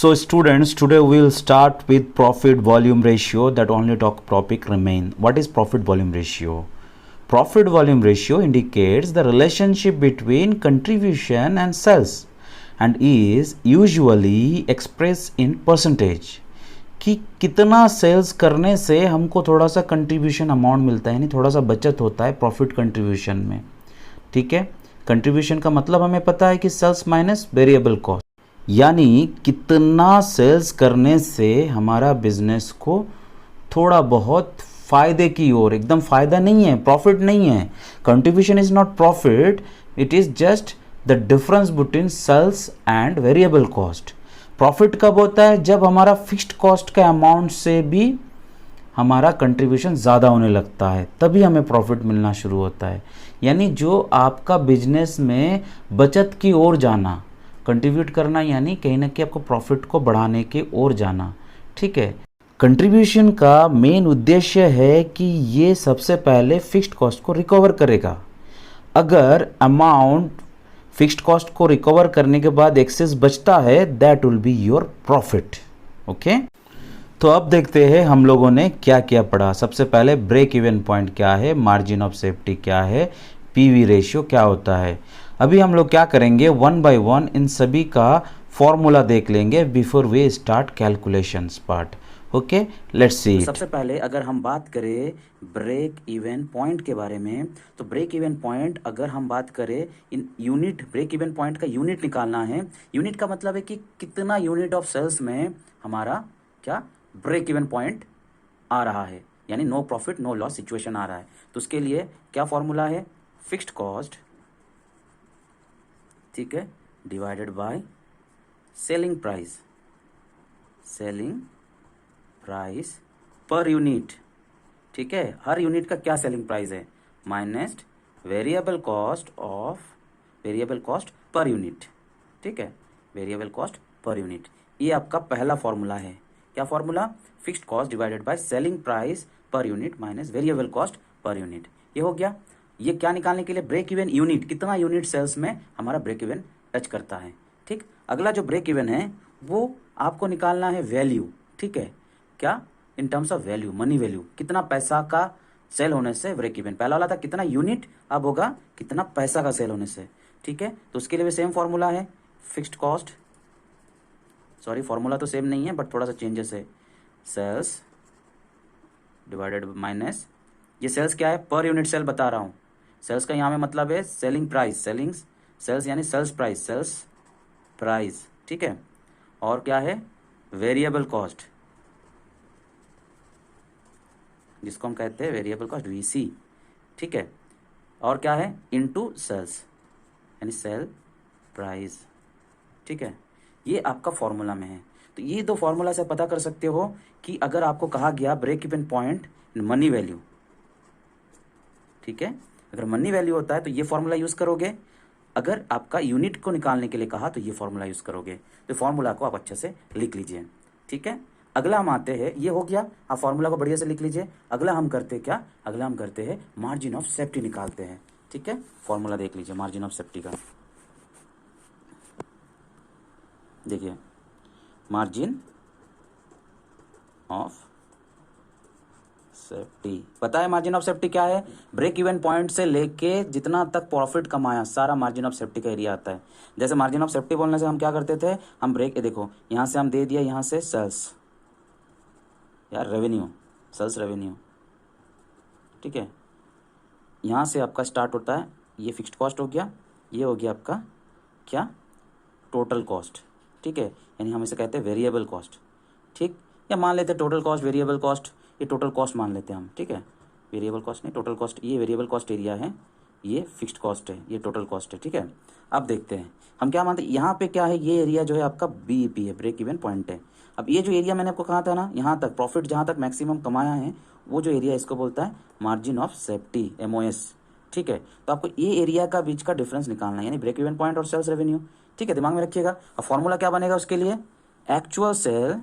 So students, today we will start with profit volume ratio. That only topic remain. What is profit volume ratio? Profit volume ratio indicates the relationship between contribution and sales and is usually expressed in percentage. कि कितना sales करने से हमको थोड़ा सा contribution amount मिलता है, यानी थोड़ा सा बचत होता है प्रॉफिट कंट्रीब्यूशन में. ठीक है, कंट्रीब्यूशन का मतलब हमें पता है कि सेल्स माइनस वेरिएबल कॉस्ट, यानी कितना सेल्स करने से हमारा बिजनेस को थोड़ा बहुत फायदे की ओर, एकदम फायदा नहीं है, प्रॉफिट नहीं है. Contribution is not profit, it is just the difference between sales and variable cost. Profit कब होता है? जब हमारा फिक्स्ड कॉस्ट के अमाउंट से भी हमारा कंट्रीब्यूशन ज़्यादा होने लगता है, तभी हमें प्रॉफिट मिलना शुरू होता है. यानी जो आपका बिजनेस में बचत की ओर जाना, कंट्रीब्यूट करना, यानी कहीं ना कहीं आपको प्रॉफिट को बढ़ाने की ओर जाना. ठीक है, कंट्रीब्यूशन का मेन उद्देश्य है कि ये सबसे पहले फिक्स्ड कॉस्ट को रिकवर करेगा. अगर अमाउंट फिक्स्ड कॉस्ट को रिकवर करने के बाद एक्सेस बचता है, that will be your profit. Okay, तो अब देखते हैं हम लोगों ने क्या क्या पढ़ा. सबसे पहले ब्रेक इवन पॉइंट क्या है, मार्जिन ऑफ सेफ्टी क्या है, पीवी रेशियो क्या होता है. अभी हम लोग क्या करेंगे, वन बाय वन इन सभी का फॉर्मूला देख लेंगे before we start calculations part. Okay, let's see. सबसे पहले अगर हम बात करें ब्रेक इवन पॉइंट के बारे में, तो ब्रेक इवन पॉइंट अगर हम बात करें in unit, break even point का यूनिट निकालना है. यूनिट का मतलब है कि कितना यूनिट ऑफ सेल्स में हमारा क्या ब्रेक इवन पॉइंट आ रहा है, यानी no profit no loss situation आ रहा है. तो उसके लिए क्या फॉर्मूला है, फिक्स्ड कॉस्ट, ठीक है, divided by selling price, selling price per unit. ठीक है, हर यूनिट का क्या सेलिंग प्राइस है, minus variable cost of variable cost per unit. ठीक है, वेरिएबल कॉस्ट पर यूनिट, ये आपका पहला फॉर्मूला है. क्या formula, fixed cost divided by selling price per unit minus variable cost per unit. ये हो गया. ये क्या निकालने के लिए, ब्रेक इवन यूनिट, कितना यूनिट सेल्स में हमारा ब्रेक इवन टच करता है. ठीक, अगला जो ब्रेक इवन है वो आपको निकालना है वैल्यू. ठीक है, क्या, in terms of value, money value, कितना पैसा का सेल होने से ब्रेक इवन. पहला वाला था कितना यूनिट, अब होगा कितना पैसा का सेल होने से. ठीक है, तो उसके लिए भी सेम फॉर्मूला है, फिक्स्ड कॉस्ट, सॉरी फॉर्मूला तो सेम नहीं है बट थोड़ा सा चेंजेस है, सेल्स डिवाइडेड माइनस, ये सेल्स क्या है, पर यूनिट सेल बता रहा हूँ. सेल्स का यहाँ में मतलब है सेलिंग प्राइस, सेलिंग सेल्स यानी सेल्स प्राइस, सेल्स प्राइस. ठीक है, और क्या है, वेरिएबल कॉस्ट, जिसको हम कहते हैं वेरिएबल कॉस्ट वीसी. ठीक है, और क्या है, इनटू सेल्स यानी सेल प्राइस. ठीक है, ये आपका फॉर्मूला में है. तो ये दो फॉर्मूला से पता कर सकते हो कि अगर आपको कहा गया break even point money value, ठीक है, अगर मनी वैल्यू होता है तो ये फॉर्मूला यूज करोगे. अगर आपका यूनिट को निकालने के लिए कहा तो ये फॉर्मूला यूज करोगे. तो फॉर्मूला को आप अच्छे से लिख लीजिए. ठीक है, अगला हम आते हैं, ये हो गया, आप फॉर्मूला को बढ़िया से लिख लीजिए. अगला हम करते हैं क्या, अगला हम करते हैं मार्जिन ऑफ सेफ्टी निकालते हैं. ठीक है, फॉर्मूला देख लीजिए मार्जिन ऑफ सेफ्टी का. देखिए, मार्जिन ऑफ सेफ्टी, पता है मार्जिन ऑफ सेफ्टी क्या है, ब्रेक इवन पॉइंट से लेके जितना तक प्रॉफिट कमाया सारा मार्जिन ऑफ सेफ्टी का एरिया आता है. जैसे मार्जिन ऑफ सेफ्टी बोलने से हम क्या करते थे, हम ब्रेक, देखो यहाँ से हम दे दिया, यहाँ से सेल्स, यार रेवेन्यू, सेल्स रेवेन्यू. ठीक है, यहाँ से आपका स्टार्ट होता है, ये फिक्स्ड कॉस्ट हो गया, ये हो गया आपका क्या, टोटल कॉस्ट. ठीक है, यानी हम इसे कहते हैं वेरिएबल कॉस्ट. ठीक, या मान लेते हैं टोटल कॉस्ट, वेरिएबल कॉस्ट, ये टोटल कॉस्ट मान लेते हैं हम. ठीक है, वेरिएबल कॉस्ट नहीं, टोटल कॉस्ट, ये वेरिएबल कॉस्ट एरिया है, ये फिक्स्ड कॉस्ट है, ये टोटल कॉस्ट है. ठीक है, अब देखते हैं हम क्या मानते हैं, यहाँ पे क्या है, ये एरिया जो है आपका बीईपी है, ब्रेक इवन पॉइंट है. अब ये जो एरिया मैंने आपको कहा था ना, यहाँ तक प्रॉफिट जहाँ तक मैक्सिमम कमाया है, वो जो एरिया इसको बोलता है मार्जिन ऑफ सेफ्टी, एमओएस. ठीक है, तो आपको ये एरिया का बीच का डिफरेंस निकालना है, यानी ब्रेक इवन पॉइंट और सेल्स रेवेन्यू. ठीक है, दिमाग में रखिएगा. अब फॉर्मूला क्या बनेगा उसके लिए, actual sale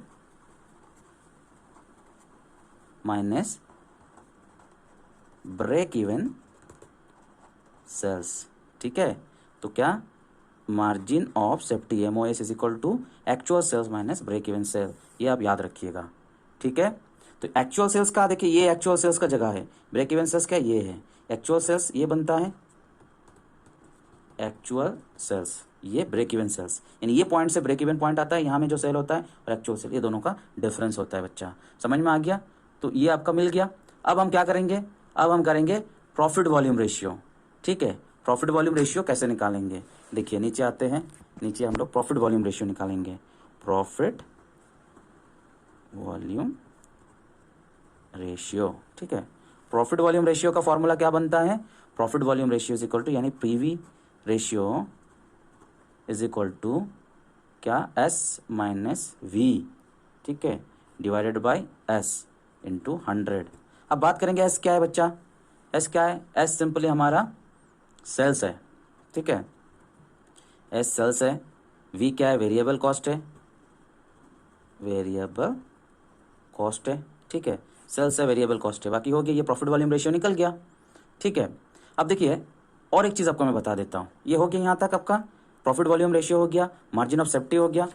minus break even sales. ठीक है, तो क्या, margin of safety MOS is equal to actual sales minus break even sale, ये आप याद रखिएगा, ठीक है। तो एक्चुअल सेल्स का देखिए, ये एक्चुअल सेल्स का जगह है, ब्रेक इवन सेल्स क्या ये है, एक्चुअल सेल्स ये बनता है एक्चुअल सेल्स, ये ब्रेक इवन सेल्स, यानी ये पॉइंट से ब्रेक इवन पॉइंट आता है, यहाँ में जो सेल होता है और एक्चुअल सेल, ये दोनों का डिफरेंस होता है बच्चा, समझ में आ गया। तो ये आपका मिल गया। अब हम क्या करेंगे, अब हम करेंगे प्रॉफिट वॉल्यूम रेशियो, ठीक है। प्रॉफिट वॉल्यूम रेशियो कैसे निकालेंगे, देखिए नीचे आते हैं, नीचे हम लोग प्रॉफिट वॉल्यूम रेशियो निकालेंगे, प्रॉफिट वॉल्यूम रेशियो, ठीक है। प्रॉफिट वॉल्यूम रेशियो का फॉर्मूला क्या बनता है, profit volume ratio is equal to, यानी PV ratio is equal to क्या, एस माइनस वी, ठीक है, डिवाइडेड बाय एस इंटू 100। अब बात करेंगे एस क्या है बच्चा, एस क्या है, एस सिंपली हमारा सेल्स है, ठीक है, एस सेल्स है, वी क्या है, वेरिएबल कॉस्ट है, वेरिएबल कॉस्ट है, ठीक है, सेल्स है, वेरिएबल कॉस्ट है, बाकी हो गया, ये प्रॉफिट वॉल्यूम रेशियो निकल गया, ठीक है। अब देखिए और एक चीज़ आपको मैं बता देता हूँ, ये हो गया यहाँ तक आपका प्रॉफिट वॉल्यूम रेशियो हो गया, मार्जिन ऑफ सेफ्टी हो गया,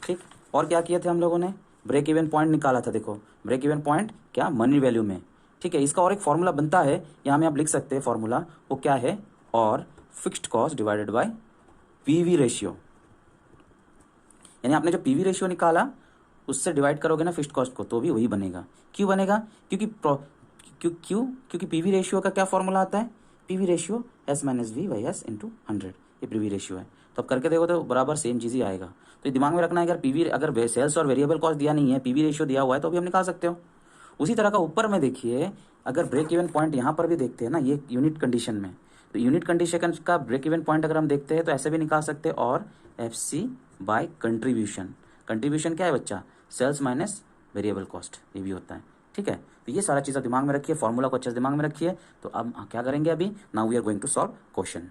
ठीक। और क्या किए थे हम लोगों ने, ब्रेक इवन पॉइंट निकाला था, देखो ब्रेक इवन पॉइंट क्या, मनी वैल्यू में, ठीक है। इसका और एक फॉर्मूला बनता है, यहाँ में आप लिख सकते हैं फॉर्मूला, वो क्या है, और fixed cost divided by PV ratio, यानी आपने जो पीवी रेशियो निकाला उससे डिवाइड करोगे ना फिक्स्ड कॉस्ट को, तो भी वही बनेगा। क्यों बनेगा, क्योंकि पीवी रेशियो का क्या फॉर्मूला आता है, PV ratio S minus V by S into 100, ये पीवी रेशियो है। तो अब करके देखो तो बराबर सेम चीज़ ही आएगा। तो ये दिमाग में रखना है, अगर सेल्स और वेरिएबल कॉस्ट दिया नहीं है, पीवी रेशियो दिया हुआ है, तो भी हम निकाल सकते हो। उसी तरह का ऊपर में देखिए, अगर ब्रेक इवन पॉइंट यहाँ पर भी देखते हैं ना, ये यूनिट कंडीशन में, तो यूनिट कंडीशन का ब्रेक इवन पॉइंट अगर हम देखते हैं तो ऐसे भी निकाल सकते हैं, और FC बाय कंट्रीब्यूशन, कंट्रीब्यूशन क्या है बच्चा, सेल्स माइनस वेरिएबल कॉस्ट, ये भी होता है, ठीक है। तो ये सारा चीज़ दिमाग में रखिए, फॉर्मूला को अच्छे से दिमाग में रखिए। तो अब क्या करेंगे, अभी now we are going to solve question.